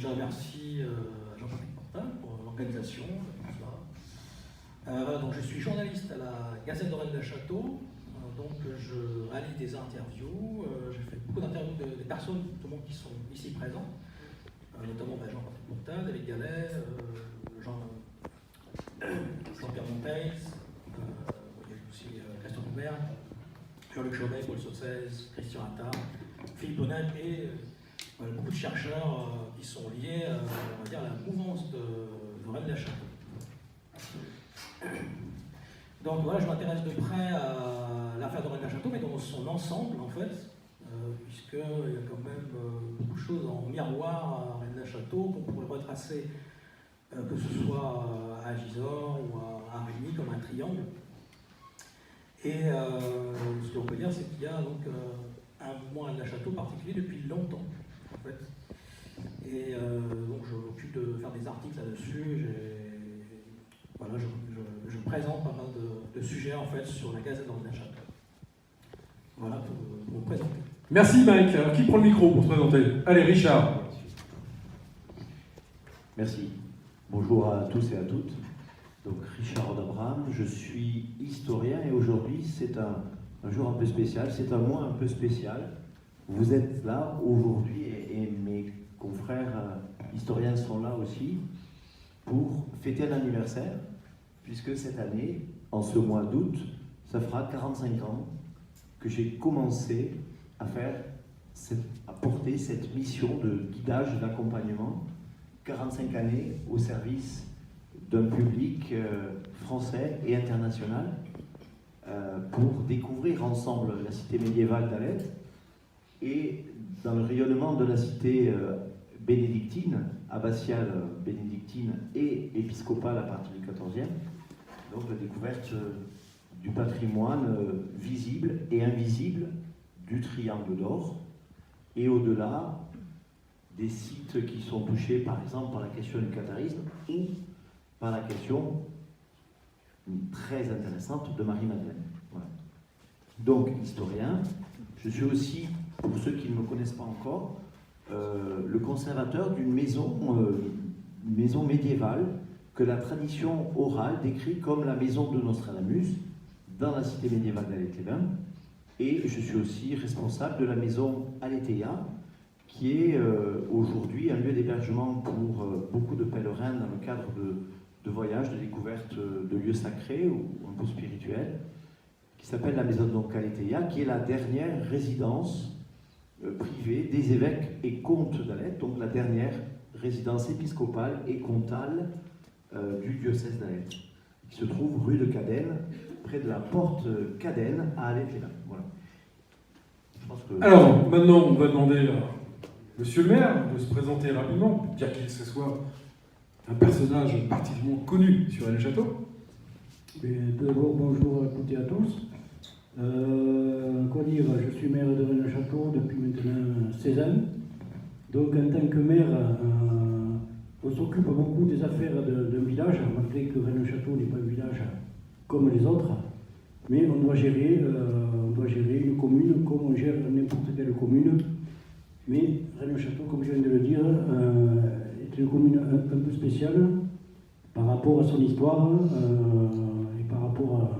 déjà merci à Jean-Patrick Portal pour l'organisation de tout cela. Donc je suis journaliste à la Gazette de Rennes-le-Château. Donc je réalise des interviews. J'ai fait beaucoup d'interviews des personnes notamment qui sont ici présents, notamment Jean-Patrick Portal, David Gallet, Jean-Pierre Montaigne, il y a aussi Christian Roubert, Jean-Luc Chaumet, Paul Saucez, Christian Attard, Philippe Bonnet et beaucoup de chercheurs qui sont liés on va dire, à la mouvance de Rennes-le-Château. Donc voilà, je m'intéresse de près à l'affaire de Rennes-le-Château, mais dans son ensemble en fait, puisqu'il y a quand même beaucoup de choses en miroir à Rennes-le-Château qu'on pourrait retracer, que ce soit à Gisors ou à Régny comme un triangle. Et ce qu'on peut dire, c'est qu'il y a donc un mouvement à Rennes-le-Château particulier depuis longtemps, en fait. Et donc je m'occupe de faire des articles là-dessus. Voilà, je présente pas mal de sujets en fait sur la Gazette de Rennes-le-Château. Voilà pour me présenter. Merci Mike. Alors qui prend le micro pour se présenter? Allez, Richard. Merci. Bonjour à tous et à toutes. Donc Richard Abraham, je suis historien et aujourd'hui c'est un jour un peu spécial, c'est un mois un peu spécial. Vous êtes là aujourd'hui et mes confrères historiens sont là aussi pour fêter un anniversaire, puisque cette année, en ce mois d'août, ça fera 45 ans que j'ai commencé à porter cette mission de guidage, d'accompagnement, 45 années au service d'un public français et international pour découvrir ensemble la cité médiévale d'Alais et dans le rayonnement de la cité bénédictine, abbatiale bénédictine et épiscopale à partir du XIVe, donc la découverte du patrimoine visible et invisible du Triangle d'Or et au-delà des sites qui sont touchés par exemple par la question du catharisme ou par la question très intéressante de Marie-Madeleine. Voilà. Donc, historien, je suis aussi, pour ceux qui ne me connaissent pas encore, le conservateur d'une maison médiévale que la tradition orale décrit comme la maison de Nostradamus dans la cité médiévale d'Alais-les-Bains. Et je suis aussi responsable de la maison Aletheia, qui est aujourd'hui un lieu d'hébergement pour beaucoup de pèlerins dans le cadre de voyages, de découvertes de lieux sacrés ou un peu spirituels, qui s'appelle la maison donc Aletheia, qui est la dernière résidence privée des évêques et comtes d'Alais, donc la dernière résidence épiscopale et comtale du diocèse d'Alais, qui se trouve rue de Cadène, près de la porte Cadène à Alais-les-Bains. Voilà. Je pense que... Alors, maintenant, on va demander à Monsieur le maire de se présenter rapidement, bien qu'il ce soit un personnage particulièrement connu sur Rennes-le-Château. D'abord, bonjour à toutes et à tous. Quoi dire, je suis maire de Rennes-le-Château depuis maintenant 16 ans. Donc, en tant que maire, on s'occupe beaucoup des affaires d'un village, malgré que Rennes-le-Château n'est pas un village comme les autres. Mais on doit gérer une commune comme on gère n'importe quelle commune. Mais Rennes-le-Château, comme je viens de le dire, est une commune un peu spéciale par rapport à son histoire et par rapport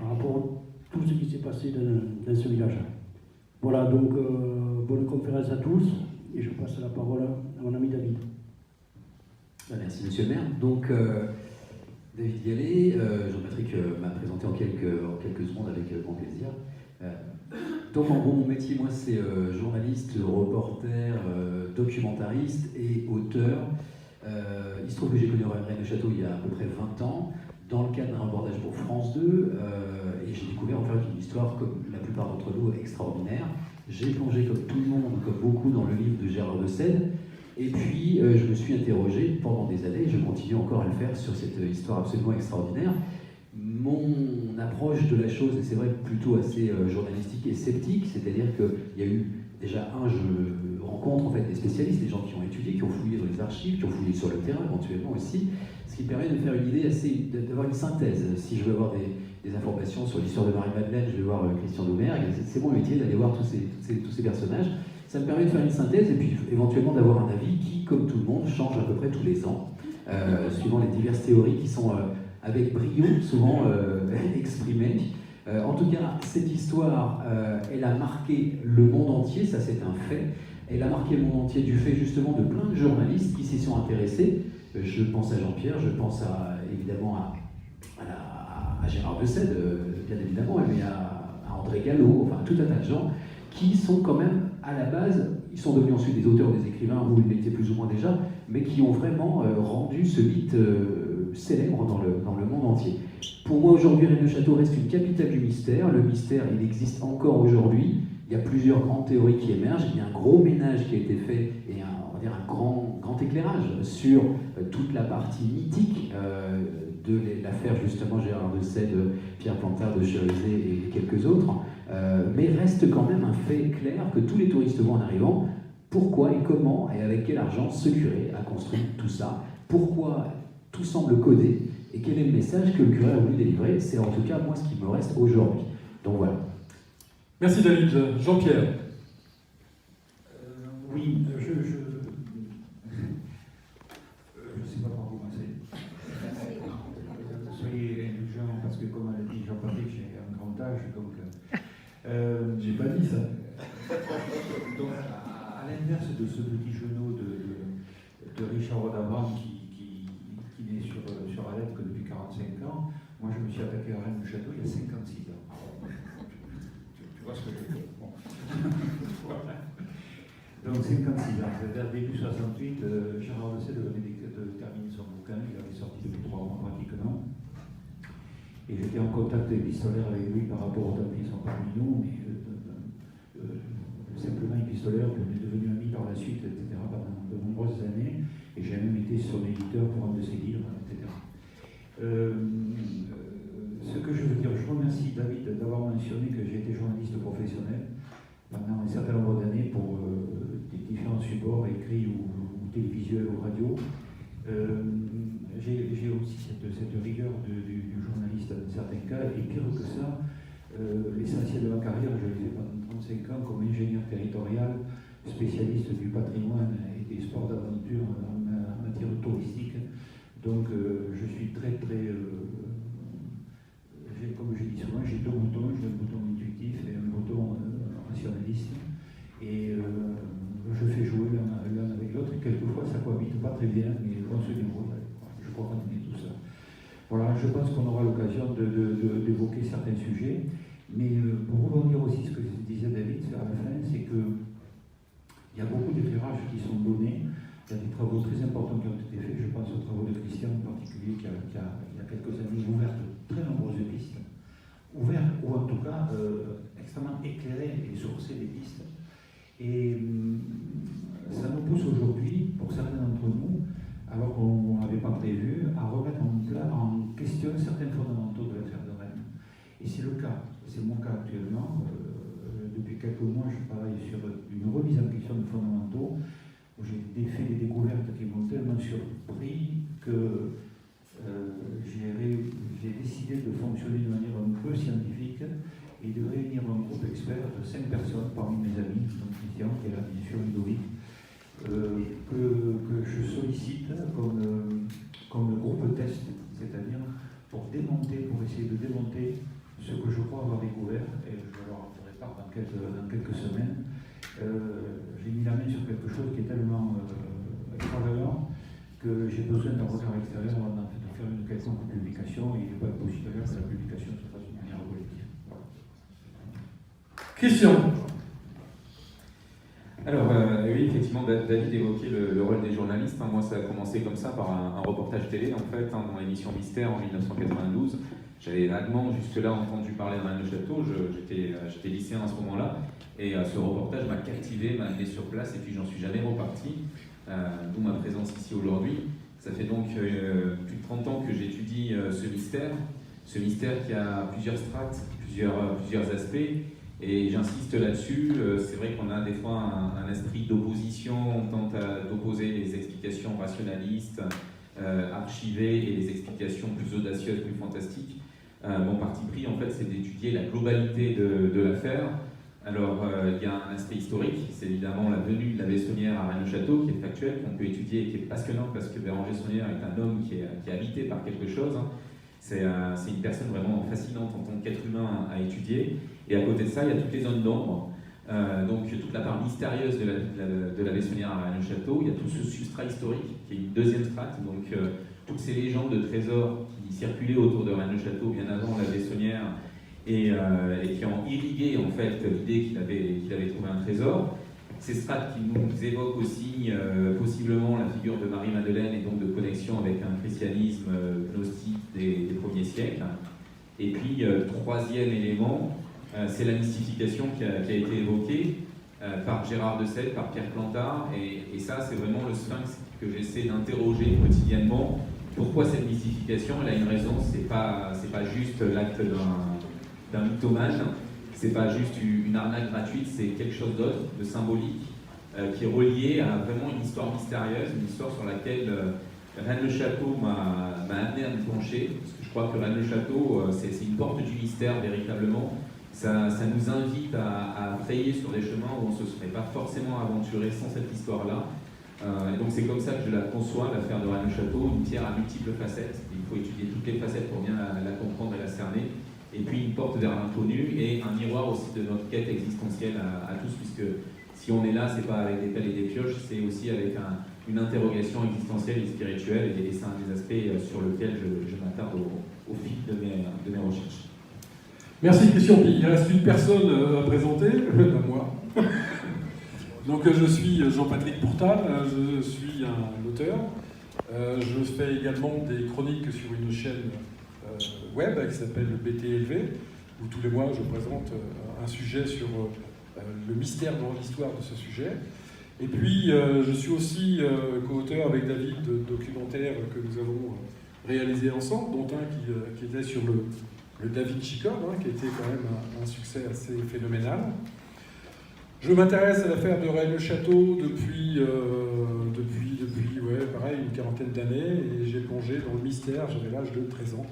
à tout ce qui s'est passé dans ce village. Voilà, donc bonne conférence à tous et je passe la parole à mon ami David. Merci Monsieur le maire. Donc David Gallet, Jean-Patrick m'a présenté en quelques secondes avec grand plaisir. Donc en gros mon métier moi c'est journaliste, reporter, documentariste et auteur. Il se trouve que j'ai connu Rennes-le-Château il y a à peu près 20 ans dans le cadre d'un reportage pour France 2 et j'ai découvert en fait une histoire comme la plupart d'entre nous extraordinaire. J'ai plongé comme tout le monde, comme beaucoup dans le livre de Gérard de Seine et puis je me suis interrogé pendant des années et je continue encore à le faire sur cette histoire absolument extraordinaire. Mon approche de la chose, et c'est vrai plutôt assez journalistique et sceptique, c'est-à-dire qu'il y a eu déjà je rencontre en fait des spécialistes, des gens qui ont étudié, qui ont fouillé dans les archives, qui ont fouillé sur le terrain éventuellement aussi, ce qui permet de faire une idée d'avoir une synthèse. Si je veux avoir des informations sur l'histoire de Marie-Madeleine, je vais voir Christian Domergue, c'est mon métier d'aller voir tous ces personnages. Ça me permet de faire une synthèse et puis éventuellement d'avoir un avis qui, comme tout le monde, change à peu près tous les ans, suivant les diverses théories qui sont avec brio souvent exprimées. En tout cas, cette histoire, elle a marqué le monde entier, ça c'est un fait. Elle a marqué le monde entier du fait justement de plein de journalistes qui s'y sont intéressés. Je pense à Jean-Pierre, je pense évidemment à Gérard Dessède, bien évidemment, mais à André Gallo, enfin tout un tas de gens qui sont quand même à la base, ils sont devenus ensuite des auteurs, des écrivains, où ils l'étaient plus ou moins déjà, mais qui ont vraiment rendu ce mythe célèbre dans le monde entier. Pour moi aujourd'hui, Rennes-le-Château reste une capitale du mystère. Le mystère, il existe encore aujourd'hui. Il y a plusieurs grandes théories qui émergent. Il y a un gros ménage qui a été fait et on va dire un grand éclairage sur toute la partie mythique de l'affaire justement Gérard Dessède, Pierre Plantard de Cherizé et quelques autres. Mais reste quand même un fait clair que tous les touristes voient en arrivant. Pourquoi et comment et avec quel argent ce curé a construit tout ça? Pourquoi tout semble codé? Et quel est le message que le curé a voulu délivrer? C'est en tout cas moi ce qui me reste aujourd'hui. Donc voilà. Merci David. Jean-Pierre. Oui, je ne sais pas par où commencer. Soyez indulgents parce que, comme a dit Jean-Patrick, j'ai un grand âge, donc. J'ai pas dit ça. Donc, à l'inverse de ce petit genou de Richard Rodabram qui naît sur Alep que depuis 45 ans, moi je me suis attaqué à Rennes-le-Château il y a 56 ans. Tu vois ce que je veux dire? Bon. Voilà. Donc 56 ans, c'est-à-dire début 68, Gérard Dessède venait de terminer son bouquin, il avait sorti depuis 3 mois pratiquement. Et j'étais en contact épistolaire avec lui par rapport aux temps qui sont parmi nous, mais simplement épistolaire, on est devenu amis par la suite, etc., pendant de nombreuses années, et j'ai même été son éditeur pour un de ses livres, etc. Ce que je veux dire, je remercie David d'avoir mentionné que j'ai été journaliste professionnel pendant un certain nombre d'années pour des différents supports écrits ou télévisuels ou radio. J'ai aussi cette rigueur du journaliste dans certains cas, et pire que ça, l'essentiel de ma carrière, je l'ai fait pendant 35 ans comme ingénieur territorial, spécialiste du patrimoine et des sports d'aventure en matière touristique. Donc je suis très, comme je dis souvent, j'ai deux boutons, j'ai un bouton intuitif et un bouton rationaliste. Et je fais jouer l'un avec l'autre, et quelquefois ça cohabite pas très bien, mais on se débrouille. Je crois qu'on est tout ça. Voilà, je pense qu'on aura l'occasion d'évoquer certains sujets, mais pour rebondir aussi ce que disait David à la fin, c'est qu'il y a beaucoup d'éclairages qui sont donnés, il y a des travaux très importants qui ont été faits, je pense aux travaux de Christian en particulier, qui il y a quelques années ouvert de très nombreuses pistes, ouvert ou en tout cas extrêmement éclairé et sourcé des pistes. Et ça nous pousse aujourd'hui, pour certains d'entre nous, alors qu'on n'avait pas prévu, à remettre en question certains fondamentaux de l'affaire de Rennes. Et c'est le cas, c'est mon cas actuellement. Depuis quelques mois, je travaille sur une remise en question de fondamentaux, où j'ai fait des découvertes qui m'ont tellement surpris que j'ai décidé de fonctionner de manière un peu scientifique et de réunir un groupe expert de 5 personnes parmi mes amis, donc Christian, qui est là, bien sûr, Ludovic, que je sollicite comme groupe test, c'est-à-dire pour essayer de démonter ce que je crois avoir découvert, et je leur en ferai part dans quelques semaines. J'ai mis la main sur quelque chose qui est tellement extravagant que j'ai besoin d'un regard extérieur avant de faire une quelconque publication, et il n'est pas possible que la publication se fasse de manière collective. Voilà. Christian. Alors, oui, effectivement, David évoquait le rôle des journalistes. Moi, ça a commencé comme ça, par un reportage télé, en fait, dans l'émission Mystère en 1992. J'avais vaguement, jusque-là, entendu parler de Rennes-le-Château. J'étais lycéen à ce moment-là. Et ce reportage m'a captivé, m'a amené sur place, et puis j'en suis jamais reparti. D'où ma présence ici aujourd'hui. Ça fait donc plus de 30 ans que j'étudie ce mystère qui a plusieurs strates, plusieurs aspects. Et j'insiste là-dessus, c'est vrai qu'on a des fois un esprit d'opposition, on tente d'opposer les explications rationalistes, archivées, et les explications plus audacieuses, plus fantastiques. Mon parti pris, en fait, c'est d'étudier la globalité de l'affaire, Alors, il y a un aspect historique, c'est évidemment la venue de l'abbé Saunière à Rennes-le-Château, qui est factuelle, qu'on peut étudier et qui est passionnante parce que Béranger Saunière est un homme qui est habité par quelque chose. C'est une personne vraiment fascinante en tant qu'être humain à étudier. Et à côté de ça, il y a toutes les zones d'ombre. Donc toute la part mystérieuse de l'abbé Saunière à Rennes-le-Château. Il y a tout ce substrat historique qui est une deuxième strate. Donc toutes ces légendes de trésors qui circulaient autour de Rennes-le-Château bien avant l'abbé Saunière et qui ont irrigué en fait l'idée qu'il avait trouvé un trésor. Ces strates qui nous évoquent aussi possiblement la figure de Marie-Madeleine et donc de connexion avec un christianisme gnostique des premiers siècles. Et puis, troisième élément, c'est la mystification qui a été évoquée par Gérard de Sède, par Pierre Plantard. Et ça, c'est vraiment le sphinx que j'essaie d'interroger quotidiennement. Pourquoi cette mystification? Elle a une raison, c'est pas juste l'acte d'un mythomane. C'est pas juste une arnaque gratuite, c'est quelque chose d'autre, de symbolique, qui est relié à vraiment une histoire mystérieuse, une histoire sur laquelle Rennes-le-Château m'a amené à me pencher, parce que je crois que Rennes-le-Château, c'est une porte du mystère véritablement. Ça nous invite à frayer sur des chemins où on ne se serait pas forcément aventuré sans cette histoire-là. Et donc c'est comme ça que je la conçois, l'affaire de Rennes-le-Château, une pierre à multiples facettes. Il faut étudier toutes les facettes pour bien la comprendre et la cerner. Et puis une porte vers l'inconnu et un miroir aussi de notre quête existentielle à tous, puisque si on est là, c'est pas avec des pelles et des pioches, c'est aussi avec une interrogation existentielle et spirituelle, et c'est un des aspects sur lequel je m'attarde au fil de mes recherches. Merci Christian. Il reste une personne à présenter, moi. Donc je suis Jean-Patrick Pourtal, je suis un auteur. Je fais également des chroniques sur une chaîne web qui s'appelle BTLV, où tous les mois je présente un sujet sur le mystère dans l'histoire de ce sujet. Et puis je suis aussi co-auteur avec David de documentaires que nous avons réalisés ensemble, dont un qui était sur le Da Vinci Code, qui était quand même un succès assez phénoménal. Je m'intéresse à l'affaire de Rennes-le-Château depuis pareil, une quarantaine d'années, et j'ai plongé dans le mystère, j'avais l'âge de 13 ans.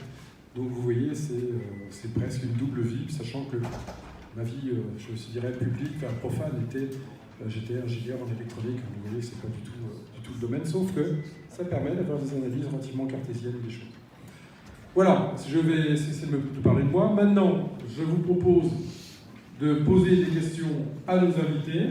Donc vous voyez, c'est presque une double vie, sachant que ma vie, je dirais publique, enfin profane, j'étais ingénieur en électronique, donc vous voyez, c'est pas du tout le domaine, sauf que ça permet d'avoir des analyses relativement cartésiennes des choses. Voilà, je vais cesser de parler de moi. Maintenant, je vous propose de poser des questions à nos invités.